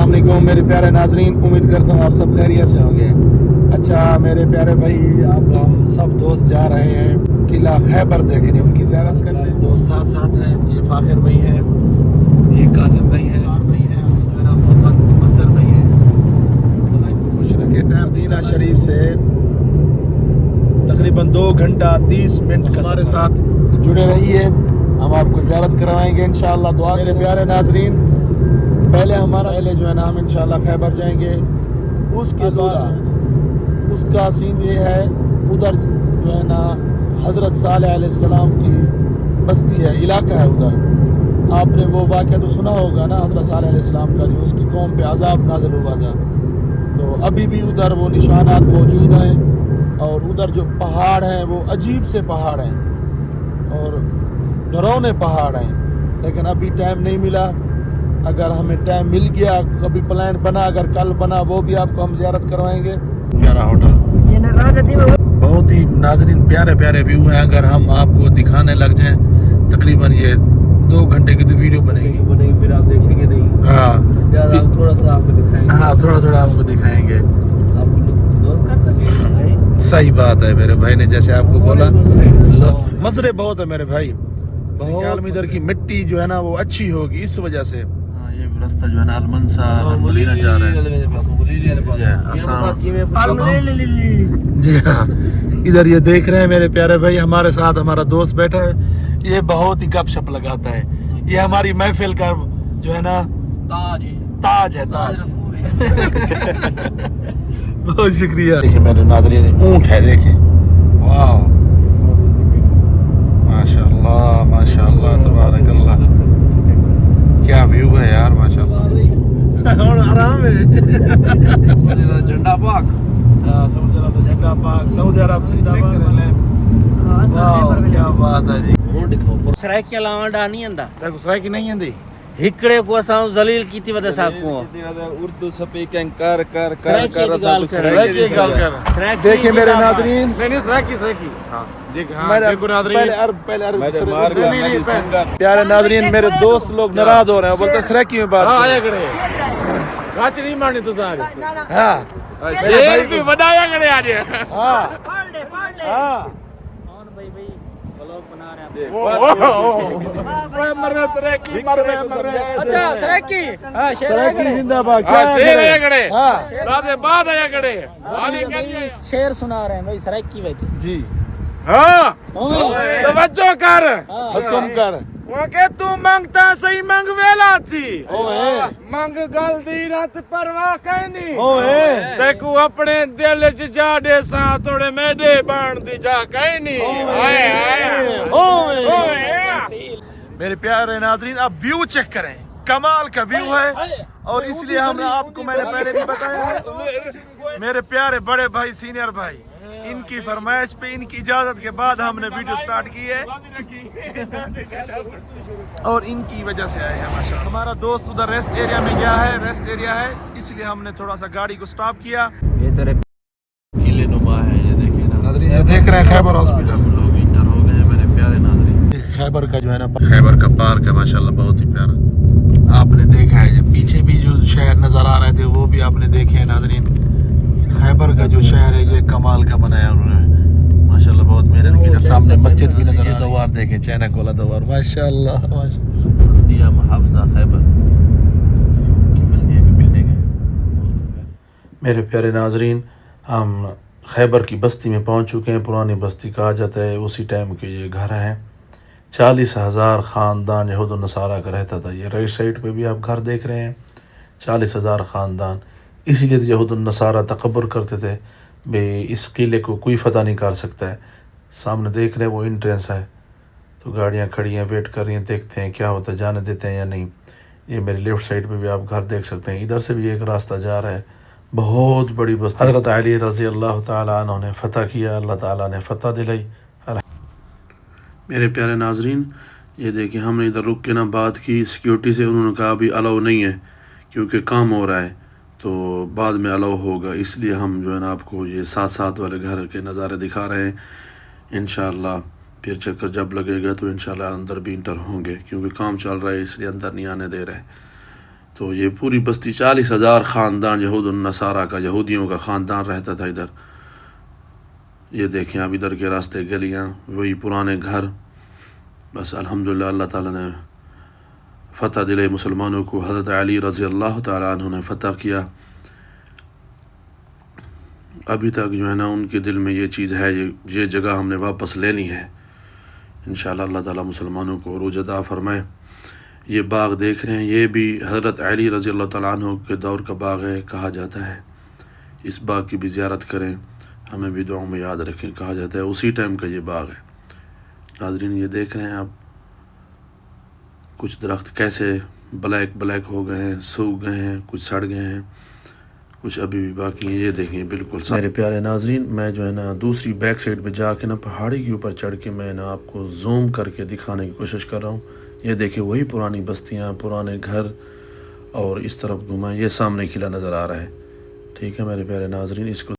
अस्सलाम वालेकुम मेरे प्यारे नाजरीन, उम्मीद करता हूँ आप सब खैरियत से होंगे। अच्छा मेरे प्यारे भाई, अब हम सब दोस्त जा रहे हैं किला खैबर देखने, उनकी ज़ियारत करने। दोस्त साथ साथ हैं, ये फाखिर भाई हैं, ये कासिम भाई हैं, मेरा मोहम्मद मंजर भाई हैं। अल्लाह इनको खुश रखे। टाइम मदीना शरीफ से तकरीबन 2 घंटा 30 मिनट हमारे साथ जुड़े रहिए, हम आपको ज़ियारत करवाएंगे इंशाअल्लाह। दुआ। मेरे प्यारे नाजरीन, पहले जो है ना हम इंशाअल्लाह खैबर जाएंगे, उसके बाद उसका सीन ये है, उधर जो है ना हज़रत सालेह अलैहिस्सलाम की बस्ती है, इलाका है उधर। आपने वो वाक़या तो सुना होगा ना, हज़रत सालेह अलैहिस्सलाम का, जो उसकी कौम पे अज़ाब नाज़िल हुआ था। तो अभी भी उधर वो निशानात मौजूद हैं, और उधर जो पहाड़ हैं वो अजीब से पहाड़ हैं और डरावने पहाड़ हैं। लेकिन अभी टाइम नहीं मिला, अगर हमें टाइम मिल गया, कभी प्लान बना, अगर कल बना, वो भी आपको हम ज़ियारत करवाएंगे। प्यारा होटल, बहुत ही नाजरीन प्यारे प्यारे व्यू हैं। अगर हम आपको दिखाने लग जाएं, तकरीबन ये 2 घंटे की तो वीडियो बनेगी, फिर आप देखेंगे नहीं। हाँ, थोड़ा थोड़ा आपको दिखाएंगे। हाँ, थोड़ा थोड़ा आपको दिखाएंगे, आप कर सकेंगे। सही बात है, मेरे भाई ने जैसे आपको बोला, मज़रे बहुत है मेरे भाई। बहुत इधर की मिट्टी जो है ना वो अच्छी होगी, इस वजह से। ये रास्ता जो है ना अलमनसा मदीना जा रहा है। जी हाँ, इधर ये देख रहे हैं मेरे प्यारे भाई, हमारे साथ हमारा दोस्त बैठा है, ये बहुत ही गपशप लगाता है। ये हमारी महफिल का जो है ना ताज है, ताज। बहुत शुक्रिया। देखिए मेरे नाज़रीन, ऊँट है, देखें, वाह माशाअल्लाह माशाअल्लाह तबारकल्लाह, क्या व्यू है यार माशाअल्लाह। और आराम है। झंडा पाक, झंडा पाक, सऊदी अरब से क्या बात है जी। सरायकी अलावा डा नहीं आंदा, सरायकी नहीं आंदी। हिकड़े को असां जलील कीती वदा साको उर्दू स्पीकिंग कर कर कर कर। देखिए मेरे नाज़रीन, नहीं सरायकी हाँ जी, प्यारे नाज़रीन, मेरे दोस्त लोग नाराज हो रहे हैं, बोलते सरायकी में बात। नहीं मारनी तो हाँ शेर की बनाया करे आज। हाँ भाई व्लॉग बना रहे हैं। अच्छा सरायकी, हां सरायकी जिंदाबाद। शेर आया करे, हां राते बाद आया करे, शेर सुना रहे हैं भाई सरायकी विच जी। हाँ तवज्जो कर, हुक्म कर। के तू मंगता सही मंग वेला थी, मंग गल दी रात परवाह कहनी, देखू अपने दिल च जा दे सा थोड़े मेडे बाण दी जा कहनी। मेरे प्यारे नाज़रीन, आप व्यू चेक करें, कमाल का व्यू है। और इसलिए हमने आपको, मैंने पहले भी बताया है, मेरे प्यारे बड़े भाई, सीनियर भाई, इनकी फरमाइश पे, इनकी इजाजत के बाद हमने वीडियो स्टार्ट की है, और इनकी वजह से आए हैं माशाअल्लाह। हमारा दोस्त उधर रेस्ट एरिया में गया है, रेस्ट एरिया है, इसलिए हमने थोड़ा सा गाड़ी को स्टॉप किया। ये तेरे किले नुमा है, ये देखिए ना नाज़रीन, ये देख रहे हैं खैबर हॉस्पिटल। लोग इंटर हो गए हैं मेरे प्यारे नाज़रीन। खैबर का जो है ना, खैबर का पार्क है माशाअल्लाह, बहुत ही प्यारा। आपने देखा है, जब पीछे भी जो शहर नजर आ रहे थे वो भी आपने देखे हैं नाज़रीन। खैबर का जो शहर है ये कमाल का बनाया उन्होंने माशाल्लाह, बहुत मेहनत की। सामने मस्जिद भी नजर आ, दवार देखे, चैनक वाला दवार माशाल्लाह दिया मुहाफ़ज़ा खैबर की बिल्डिंग है। मेरे प्यारे नाज़रीन, हम खैबर की बस्ती में पहुंच चुके हैं। पुरानी बस्ती कहा जाता है, उसी टाइम के ये घर हैं। 40,000 ख़ानदान यहूद व नसारा का रहता था। ये राइट साइड पे भी आप घर देख रहे हैं, 40,000 ख़ानदान। इसीलिए तो यहूद व नसारा तकब्बुर करते थे भाई इस किले को कोई फ़तह नहीं कर सकता है। सामने देख रहे हैं वो एंट्रेंस है, तो गाड़ियाँ खड़ी हैं, वेट कर रही हैं, देखते हैं क्या होता है, जाने देते हैं या नहीं। ये मेरे लेफ़्ट साइड पे भी आप घर देख सकते हैं, इधर से भी एक रास्ता जा रहा है। बहुत बड़ी बस्ती, हज़रत अली रज़ी अल्लाह ताला अन्हु ने फ़तह किया, अल्लाह ताला ने फ़तह दिलाई। मेरे प्यारे नाज़रीन, ये देखिए, हमने इधर रुक के ना बात की सिक्योरिटी से, उन्होंने कहा अभी अलाउ नहीं है क्योंकि काम हो रहा है, तो बाद में अलाउ होगा। इसलिए हम जो है ना आपको ये साथ साथ वाले घर के नज़ारे दिखा रहे हैं। इंशाअल्लाह फिर चक्कर जब लगेगा तो इंशाअल्लाह अंदर भी इंटर होंगे, क्योंकि काम चल रहा है इसलिए अंदर नहीं आने दे रहे। تو یہ پوری بستی 40,000 خاندان یہود النصارہ کا، یہودیوں کا خاندان رہتا تھا ادھر. یہ دیکھیں اب ادھر کے راستے، گلیاں، وہی پرانے گھر. بس الحمدللہ اللہ تعالیٰ نے فتح دلے مسلمانوں کو. حضرت علی رضی اللہ تعالیٰ عنہ نے فتح کیا. ابھی تک جو ہے نا ان کے دل میں یہ چیز ہے، یہ جگہ ہم نے واپس لینی ہے. انشاءاللہ اللہ تعالیٰ مسلمانوں کو عروج عطا فرمائے. یہ باغ دیکھ رہے ہیں، یہ بھی حضرت علی رضی اللہ تعالیٰ عنہ کے دور کا باغ ہے، کہا جاتا ہے. اس باغ کی بھی زیارت کریں، ہمیں بھی دعاؤں میں یاد رکھیں. کہا جاتا ہے اسی ٹائم کا یہ باغ ہے. ناظرین یہ دیکھ رہے ہیں آپ کچھ درخت کیسے بلیک ہو گئے ہیں، سوکھ گئے ہیں، کچھ سڑ گئے ہیں، کچھ ابھی بھی باقی ہیں. یہ دیکھیں بالکل میرے پیارے ناظرین، میں جو ہے نا دوسری بیک سائڈ پہ جا کے نا پہاڑی کے اوپر چڑھ کے میں نا آپ کو زوم کر کے دکھانے کی کوشش کر رہا ہوں. یہ دیکھیں وہی پرانی بستیاں، پرانے گھر، اور اس طرف گھمائیں، یہ سامنے قلعہ نظر آ رہا ہے. ٹھیک ہے میرے پیارے ناظرین، اس کو